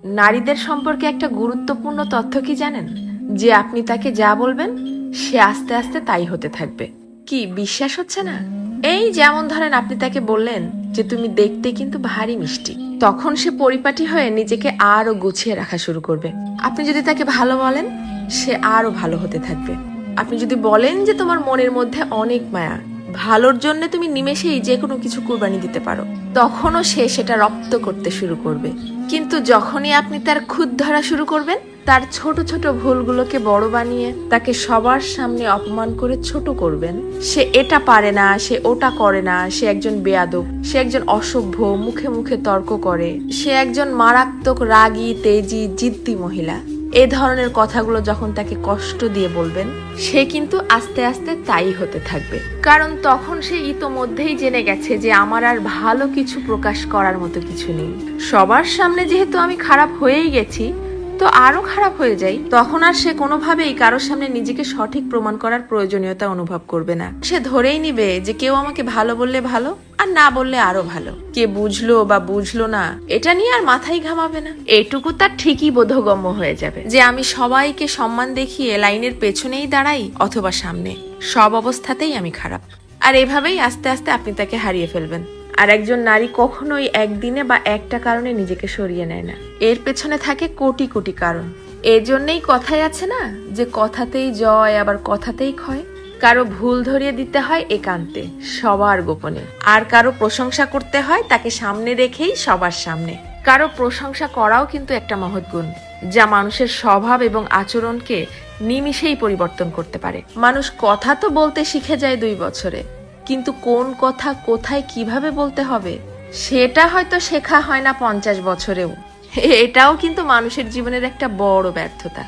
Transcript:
নারীদের সম্পর্কে একটা গুরুত্বপূর্ণ তথ্য কি জানেন? যে আপনি তাকে যা বলবেন সে আস্তে আস্তে তাই হতে থাকবে। কি বিশ্বাস হচ্ছে না? এই যেমন ধরেন আপনি তাকে বললেন যে তুমি দেখতে কিন্তু ভারী মিষ্টি, তখন সে পরিপাটি হয়ে নিজেকে আরো গুছিয়ে রাখা শুরু করবে। আপনি যদি তাকে ভালো বলেন সে আরো ভালো হতে থাকবে। আপনি যদি বলেন যে তোমার মনের মধ্যে অনেক মায়া, ভালোর জন্য তুমি নিমেষেই যে কোনো কিছু কুরবানি দিতে পারো, তখনও সে সেটা রপ্ত করতে শুরু করবে। কিন্তু যখনই আপনি তার খুঁত ধরা শুরু করবেন, তার ছোট ছোট ভুলগুলোকে বড় বানিয়ে তাকে সবার সামনে অপমান করে ছোট করবেন, সে এটা পারে না, সে ওটা করে না, সে একজন বেয়াদব, সে একজন অসভ্য, মুখে মুখে তর্ক করে, সে একজন মারাত্মক রাগী তেজি জিদ্দি মহিলা, এ ধরনের কথাগুলো যখন তাকে কষ্ট দিয়ে বলবেন, সে কিন্তু আস্তে আস্তে তাই হতে থাকবে। কারণ তখন সে ইতোমধ্যেই জেনে গেছে যে আমার আর ভালো কিছু প্রকাশ করার মতো কিছু নেই। সবার সামনে যেহেতু আমি খারাপ হয়েই গেছি, তো আরো খারাপ হয়ে যাই, তখন আর সে কোনোভাবেই কারোর সামনে নিজেকে সঠিক প্রমাণ করার প্রয়োজনীয়তা অনুভব করবে না। সে ধরেই নিবে যে কেউ আমাকে ভালো বললে ভালো, আর না বললে আরো ভালো। কে বুঝলো বা বুঝলো না এটা নিয়ে আর মাথায় ঘামাবে না। এটুকু তার ঠিকই বোধগম্য হয়ে যাবে যে আমি সবাইকে সম্মান দেখিয়ে লাইনের পেছনেই দাঁড়াই অথবা সামনে, সব অবস্থাতেই আমি খারাপ। আর এভাবেই আস্তে আস্তে আপনি তাকে হারিয়ে ফেলবেন। আর একজন নারী কখনোই একদিনে বা একটা কারণে নিজেকে সরিয়ে নেয় না, এর পেছনে থাকে কোটি কোটি কারণ। এর জন্যই কথাই আছে না যে কথাতেই জয় আবার কথাতেই ক্ষয়। কারো ভুল ধরিয়ে দিতে হয় একান্তে, সবার গোপনে। আর কারো প্রশংসা করতে হয় তাকে সামনে রেখেই সবার সামনে। কারো প্রশংসা করাও কিন্তু একটা মহৎ গুণ, যা মানুষের স্বভাব এবং আচরণকে নিমিষেই পরিবর্তন করতে পারে। মানুষ কথা তো বলতে শিখে যায় 2 বছরে, কিন্তু কোন কথা কোথায় কিভাবে বলতে হবে সেটা হয়তো শেখা হয় না 50 বছরেও। এটাও কিন্তু মানুষের জীবনের একটা বড় ব্যর্থতা।